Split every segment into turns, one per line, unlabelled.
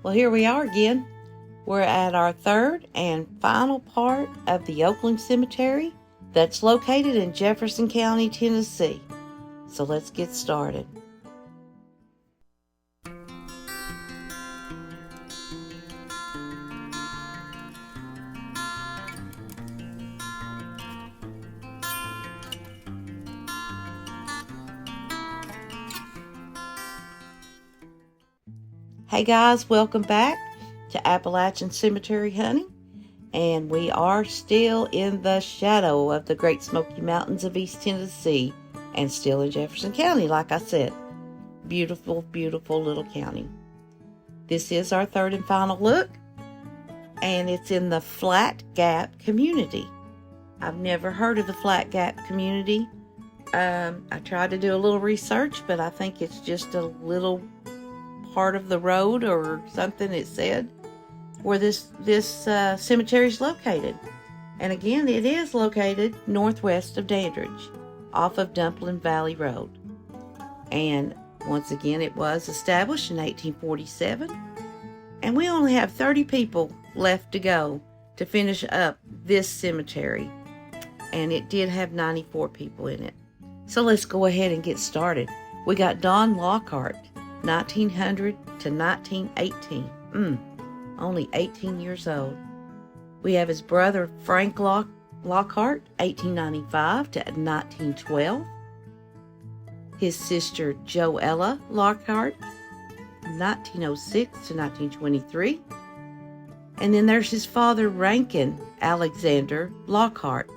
Well, here we are again. We're at our third and final part of the Oakland Cemetery that's located in Jefferson County, Tennessee. So let's get started. Hey guys, welcome back to Appalachian Cemetery Hunting, and we are still in the shadow of the Great Smoky Mountains of East Tennessee and still in Jefferson County, like I said. Beautiful, beautiful little county. This is our third and final look, and it's in the Flat Gap community. I've never heard of the Flat Gap community. I tried to do a little research, but I think it's just a little part of the road or something it said where this cemetery is located. And again, it is located northwest of Dandridge off of Dumpling Valley Road. And once again, it was established in 1847, and we only have 30 people left to go to finish up this cemetery, and it did have 94 people in it. So let's go ahead and get started. We got Don Lockhart, 1900 to 1918. Only 18 years old. We have his brother Frank Lockhart, 1895 to 1912. His sister Joella Lockhart, 1906 to 1923. And then there's his father Rankin Alexander Lockhart,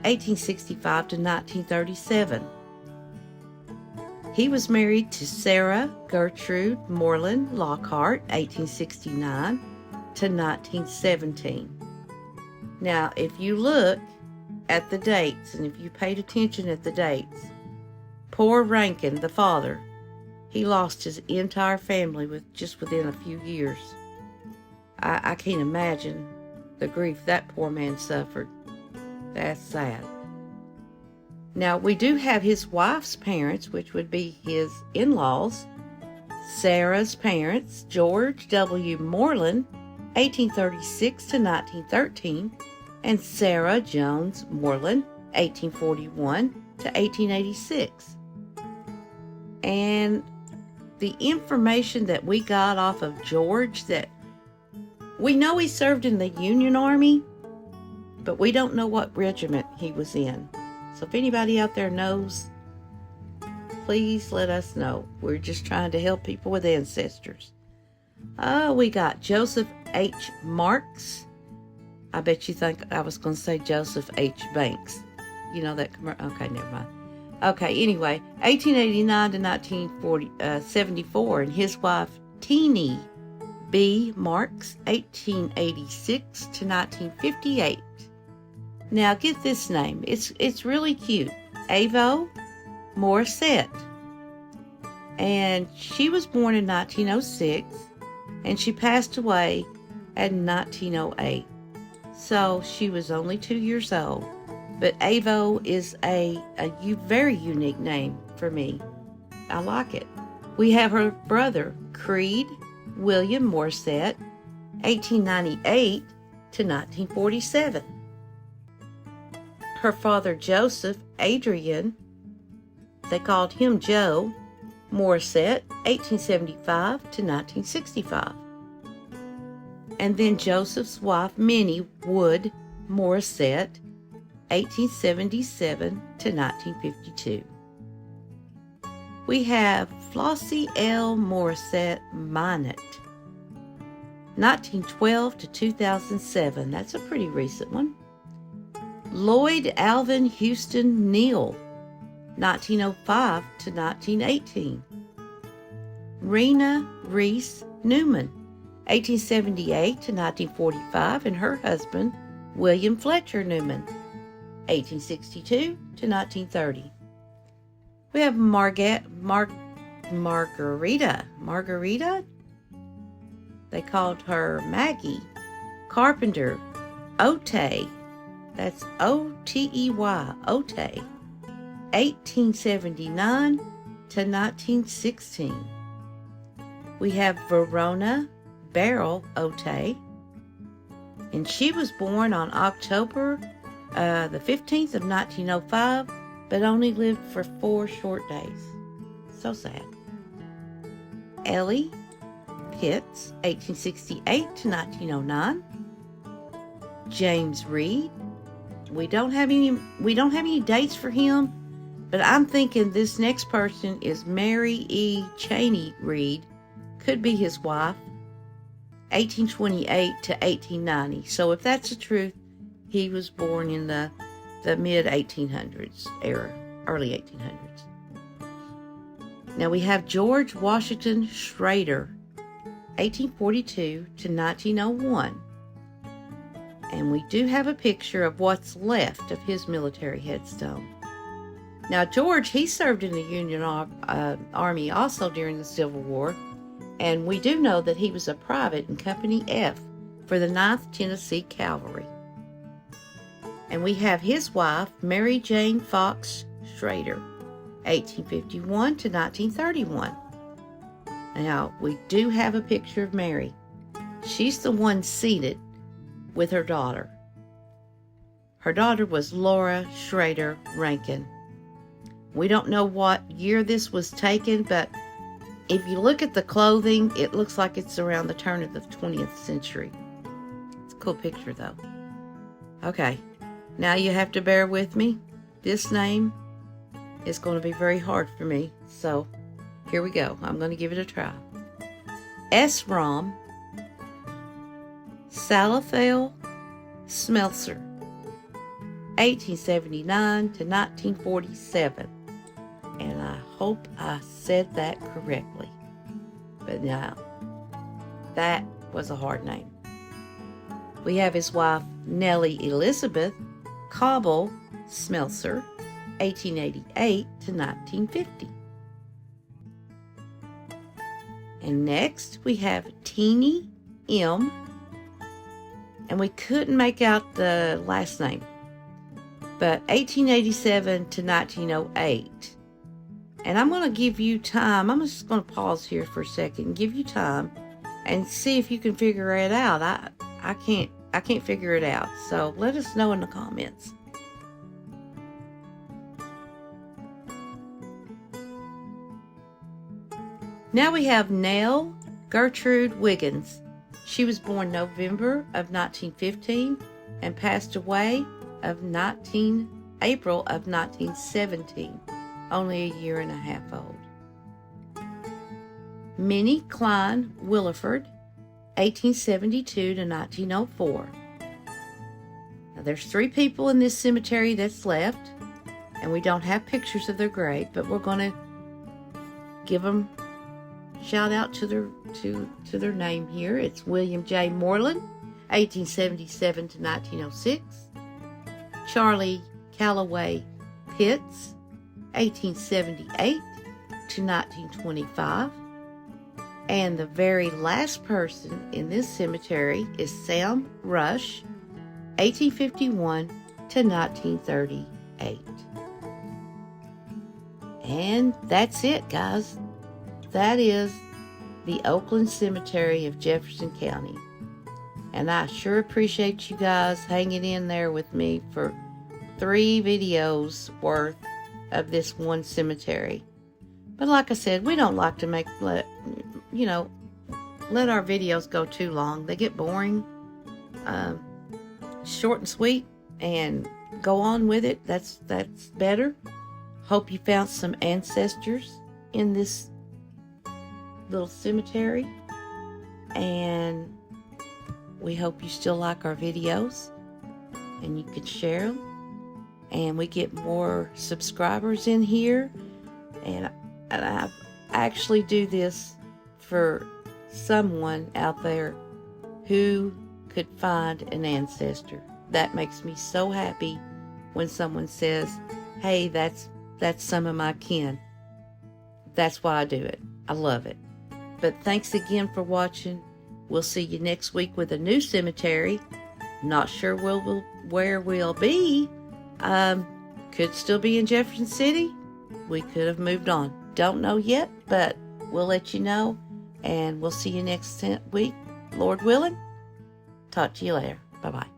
1865 to 1937. He was married to Sarah Gertrude Moreland Lockhart, 1869 to 1917. Now, if you look at the dates, and if you paid attention at the dates, poor Rankin, the father, he lost his entire family within a few years. I can't imagine the grief that poor man suffered. That's sad. Now, we do have his wife's parents, which would be his in-laws. Sarah's parents, George W. Moreland, 1836 to 1913, and Sarah Jones Moreland, 1841 to 1886. And the information that we got off of George, that we know he served in the Union Army, but we don't know what regiment he was in. So if anybody out there knows, please let us know. We're just trying to help people with ancestors. We got Joseph H. Marks. I bet you think I was going to say Joseph H. Banks. You know that commercial? Okay, never mind. Okay, anyway, 1889 to 1974, and his wife Teenie B. Marks, 1886 to 1958. Now get this name. It's really cute. Avo Morissette. And she was born in 1906, and she passed away in 1908. So she was only 2 years old. But Avo is a very unique name for me. I like it. We have her brother, Creed William Morissette, 1898 to 1947. Her father, Joseph Adrian, they called him Joe Morissette, 1875 to 1965. And then Joseph's wife, Minnie Wood Morissette, 1877 to 1952. We have Flossie L. Morissette Minot, 1912 to 2007. That's a pretty recent one. Lloyd Alvin Houston Neal, 1905 to 1918. Rena Reese Newman, 1878 to 1945, and her husband, William Fletcher Newman, 1862 to 1930. We have Margarita. They called her Maggie Carpenter Otey. That's O-T-E-Y, Otey, 1879 to 1916. We have Verona Beryl Otay, and she was born on October the 15th of 1905, but only lived for 4 short days. So sad. Ellie Pitts, 1868 to 1909. James Reed. We don't have any dates for him, but I'm thinking this next person is Mary E. Cheney Reed. Could be his wife. 1828 to 1890. So if that's the truth, he was born in the mid 1800s era, early 1800s. Now we have George Washington Schrader, 1842 to 1901. And we do have a picture of what's left of his military headstone. Now George, he served in the Union Army also during the Civil War, and we do know that he was a private in Company F for the 9th Tennessee Cavalry. And we have his wife, Mary Jane Fox Schrader, 1851 to 1931. Now, we do have a picture of Mary. She's the one seated with her daughter. Her daughter was Laura Schrader Rankin. We don't know what year this was taken, but if you look at the clothing, it looks like it's around the turn of the 20th century. It's a cool picture, though. Okay, now you have to bear with me. This name is going to be very hard for me, so here we go. I'm going to give it a try. S. Rom Salathel Smelser, 1879 to 1947. And I hope I said that correctly. But now, that was a hard name. We have his wife, Nellie Elizabeth Cobble Smelser, 1888 to 1950. And next, we have Teenie M. And we couldn't make out the last name. But 1887 to 1908. And I'm going to give you time. I'm just going to pause here for a second and give you time and see if you can figure it out. I can't figure it out. So let us know in the comments. Now we have Nell Gertrude Wiggins. She was born November of 1915 and passed away of April of 1917. Only a year and a half old. Minnie Klein Williford, 1872 to 1904. Now there's 3 people in this cemetery that's left, and we don't have pictures of their grave, but we're going to give them shout out to their name here. It's William J. Moreland, 1877 to 1906. Charlie Calloway Pitts, 1878 to 1925. And the very last person in this cemetery is Sam Rush, 1851 to 1938. And that's it, guys. That is the Oakland Cemetery of Jefferson County. And I sure appreciate you guys hanging in there with me for 3 videos worth of this one cemetery. But like I said, we don't like to let our videos go too long. They get boring. Short and sweet, and go on with it. That's better. Hope you found some ancestors in this little cemetery, and we hope you still like our videos and you can share them, and we get more subscribers in here. And I actually do this for someone out there who could find an ancestor. That makes me so happy when someone says, hey, that's some of my kin. That's why I do it. I love it. But thanks again for watching. We'll see you next week with a new cemetery. Not sure where we'll be. Could still be in Jefferson City. We could have moved on. Don't know yet, but we'll let you know. And we'll see you next week Lord willing. Talk to you later. Bye-bye.